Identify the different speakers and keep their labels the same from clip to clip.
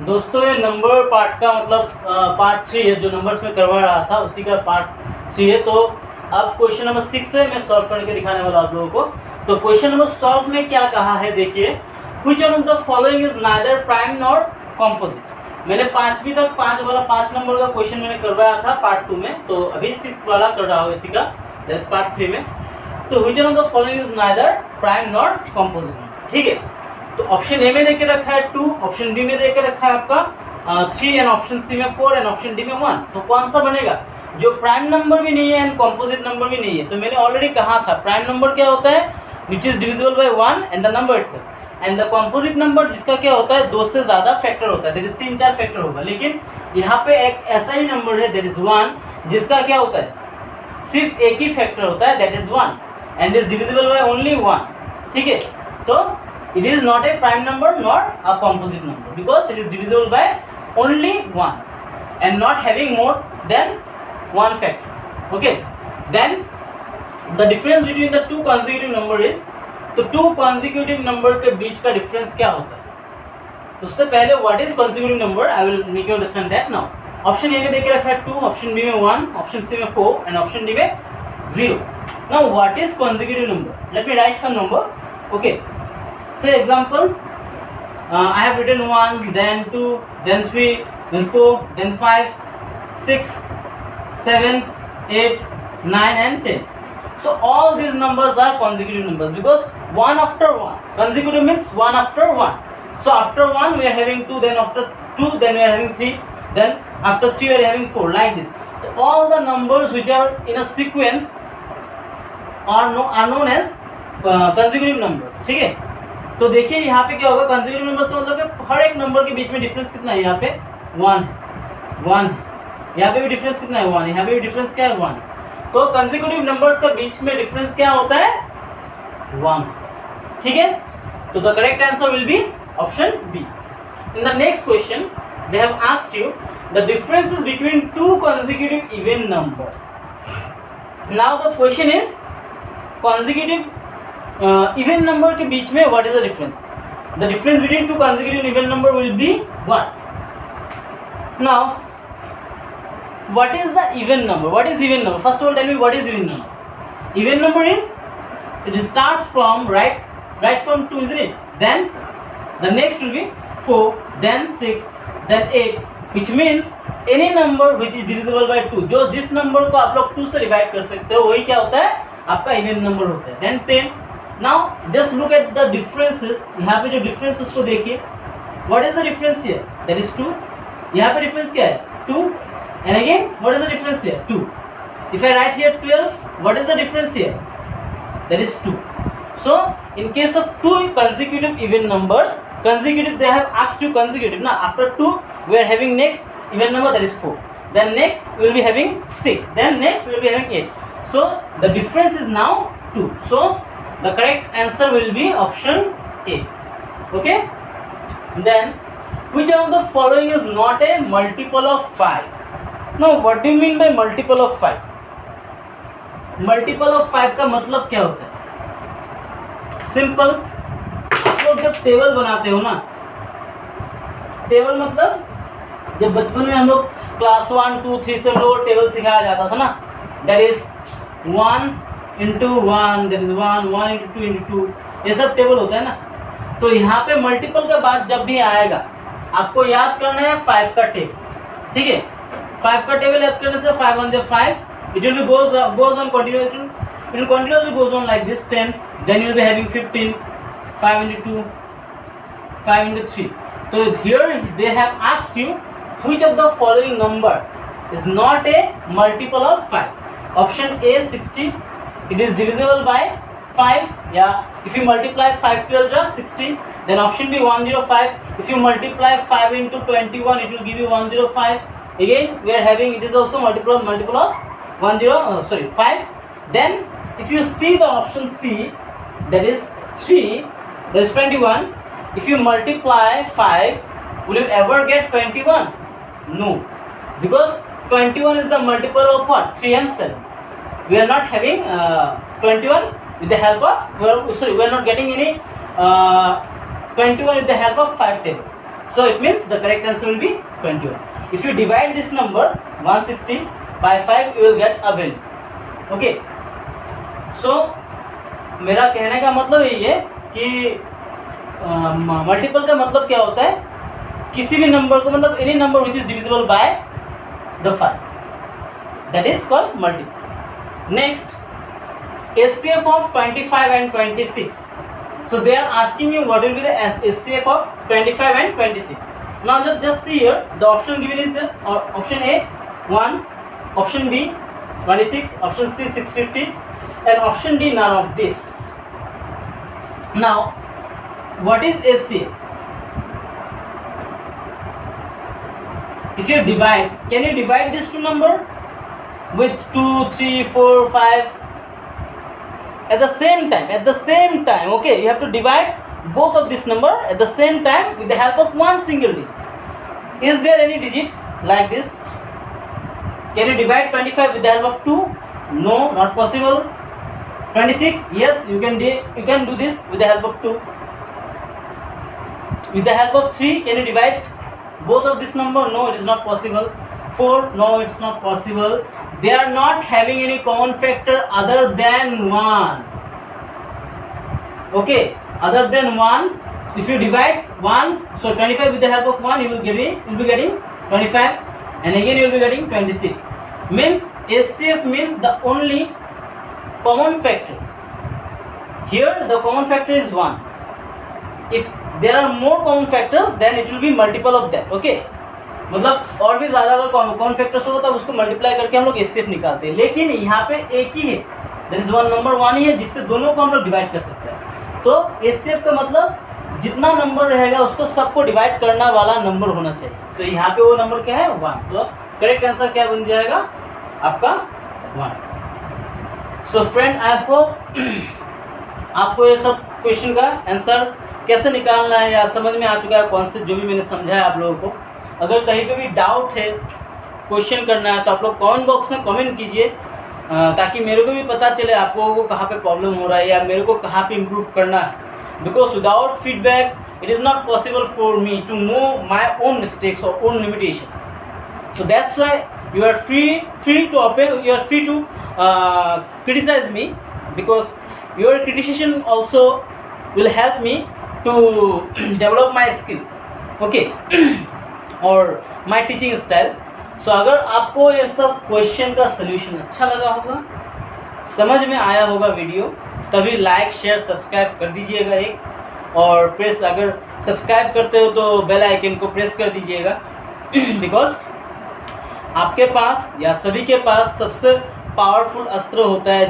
Speaker 1: दोस्तों ये number part का मतलब पार्ट 3 है, जो नंबर्स में करवा रहा था उसी का पार्ट 3 है। तो अब क्वेश्चन नंबर 6 है, मैं सॉल्व करके दिखाने वाला आप लोगों को। तो क्वेश्चन नंबर सॉल्व में क्या कहा है देखिए, which one of the following is neither prime nor composite. मैंने 5वीं तक 5 नंबर का क्वेश्चन मैंने करवाया था पार्ट 2 में, तो अभी 6 वाला कर रहा हूँ इसी का, दैट्स पार्ट 3 में। तो which one of the following is neither prime nor composite, ठीक है। तो ऑप्शन ए में देके रखा है 2, ऑप्शन बी में देके रखा है आपका 3 एंड ऑप्शन सी में 4 एंड ऑप्शन डी में 1। तो कौन सा बनेगा? जो प्राइम नंबर भी नहीं है एंड कॉम्पोजिट नंबर भी नहीं है। तो मैंने ऑलरेडी कहा था प्राइम नंबर क्या होता है, which is divisible by 1 and the number itself. And the composite number जिसका क्या होता है 2 से ज्यादा फैक्टर होता है, दैट इज 3-4 फैक्टर होगा। लेकिन यहाँ पे एक ऐसा ही नंबर है दैट इज 1, जिसका क्या होता है सिर्फ एक ही फैक्टर होता है, that is 1 and is divisible by only 1, ठीक है। तो it is not a prime number nor a composite number because it is divisible by only 1 and not having more than one factor. Okay, then the difference between the two consecutive number is, तो two consecutive number के बीच का difference क्या होता है? उससे पहले what is consecutive number I will make you understand that now. Option A में देके रखा है 2, ऑप्शन बी में 1, ऑप्शन सी में 4 एंड ऑप्शन डी में 0. Now what is consecutive number? Let me write some number. Okay. Say example, I have written 1, then 2, then 3, then 4, then 5, 6, 7, 8, 9 and 10. So all these numbers are consecutive numbers because one after one. Consecutive means one after one. So after 1 we are having 2, then after 2 then we are having 3, then after 3 we are having 4, like this. So all the numbers which are in a sequence are known as consecutive numbers, ठीक है। तो देखिए यहाँ पे क्या होगा, consecutive numbers का मतलब है हर एक नंबर के बीच में डिफरेंस कितना है, यहाँ पे 1 है, यहाँ पे भी डिफरेंस कितना है 1 है, यहाँ पे भी डिफरेंस क्या है 1। तो कंसेक्यूटिव नंबर्स का बीच में डिफरेंस क्या होता है 1, ठीक है। तो the correct answer will be option B. In the next question they have asked you the differences between two consecutive even numbers. Now the question is consecutive even number के बीच में what is the difference? The difference between two consecutive even number will be what? Now what is the even number? What is even number? First of all tell me what is even number? Even number is it starts from right from 2, isn't it? Then the next will be 4, then 6, then 8, which means any number which is divisible by 2। जो जिस number को आप लोग 2 से divide कर सकते हो वही क्या होता है आपका इवन नंबर होता है। Then 10। Now just look at the differences. यहाँ पे जो डिफरेंस उसको देखिए, what is the difference here? That is 2। यहाँ पे डिफरेंस क्या है 2 and again what is the difference here 2। If I right here 12, what is the difference here? That is 2। So in case of 2 consecutive even numbers, consecutive they have asked you consecutive ना, after 2 we are having next even number that is 4, then next we will be having 6, then next we will be having 8. So the difference is now 2. So the correct answer will be option A. Okay. Then which one of the following is not a multiple of 5? Now what do you mean by multiple of 5? Multiple of 5 का मतलब क्या होता है? Simple, आप लोग जब table बनाते हो ना, टेबल मतलब जब बचपन में हम लोग क्लास 1, 2, 3 से हम लोग टेबल सिखाया जाता था ना, that is 1 into 1, that is 1, 1 into 2 into 2, ये सब टेबल होता है ना। तो यहाँ पे मल्टीपल का बात जब भी आएगा आपको याद करना है 5 का टेबल, ठीक है। 5 का टेबल याद करने से 5 1 5, it will be goes on continuously, it will continuously goes on like this 10, then you will be having 15, 5 into 2, 5 into 3. So here they have asked you which of the following number is not a multiple of 5. Option A 60, it is divisible by 5. Yeah, if you multiply 5 12 is 60. Then option B 105, if you multiply 5 into 21 it will give you 105. Again we are having it is also multiple of 5. Then if you see the option C, that is 3, that is 21. If you multiply 5, will you ever get 21? No, because 21 is the multiple of what? 3 and 7. We are not having 21 with the help of, we are not getting any 21 with the help of 5 table. So it means the correct answer will be 21. If you divide this number 160 by 5, you will get a value. Okay. So मेरा कहने का मतलब यही है कि multiple का मतलब क्या होता है, किसी भी नंबर को, मतलब any number which is divisible by the 5, that is called multiple. Next, HCF of 25 and 26. So they are asking you what will be the HCF of 25 and 26. Now just see here, the option given is option A 1, option B 26, option C 650, and option D none of this. Now what is HCF? If you divide, can you divide this two number with 2, 3, 4, 5 at the same time? Okay, you have to divide both of this number at the same time with the help of one single digit. Is there any digit like this? Can you divide 25 with the help of 2? No, not possible. 26, yes, you can do this with the help of 2. With the help of 3, can you divide both of this number? No, it is not possible. 4, no, it's not possible. They are not having any common factor other than 1. Okay, other than 1. So if you divide 1, so 25 with the help of 1, you will be getting 25, and again you will be getting 26. Means HCF means the only common factors. Here the common factor is 1. If there are more common factors, then it will be multiple of that. Okay, मतलब और भी ज़्यादा अगर common factors होगा तब उसको multiply करके हम लोग HCF निकालते हैं, लेकिन यहाँ पे एक ही है, दैट इज नंबर 1 ही है जिससे दोनों को हम लोग डिवाइड कर सकते हैं. तो HCF का मतलब जितना नंबर रहेगा उसको सबको डिवाइड करना वाला नंबर होना चाहिए. तो यहाँ पे वो नंबर क्या है? 1. तो करेक्ट आंसर क्या बन जाएगा आपका? 1. सो फ्रेंड, आई होप आपको ये सब क्वेश्चन का आंसर कैसे निकालना है या समझ में आ चुका है कॉन्सेप्ट जो भी मैंने समझाया आप लोगों को. अगर कहीं पे भी डाउट है, क्वेश्चन करना है, तो आप लोग कमेंट बॉक्स में कमेंट कीजिए, ताकि मेरे को भी पता चले आप लोगों को कहाँ पे प्रॉब्लम हो रहा है या मेरे को कहाँ पे इम्प्रूव करना है. Because without feedback it is not possible for me to know my own mistakes और own limitations. So that's why you are free to criticize me, because your criticism also will help me to develop my skill, okay, और my teaching style. So अगर आपको ये सब question का solution अच्छा लगा होगा, समझ में आया होगा वीडियो, तभी लाइक शेयर सब्सक्राइब कर दीजिएगा एक, और प्रेस, अगर सब्सक्राइब करते हो तो बेल आइकन को प्रेस कर दीजिएगा. बिकॉज आपके पास या सभी के पास सबसे पावरफुल अस्त्र होता है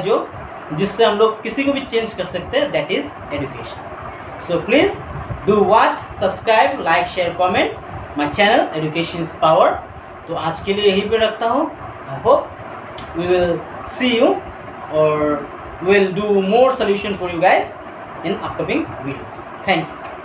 Speaker 1: जिससे हम लोग किसी को भी चेंज कर सकते हैं, that is education. So please do watch, subscribe, like, share, comment my channel education is power. तो आज के लिए यहीं पे रखता हूँ. I hope we will see you और will do more solution for you guys in upcoming videos. Thank you.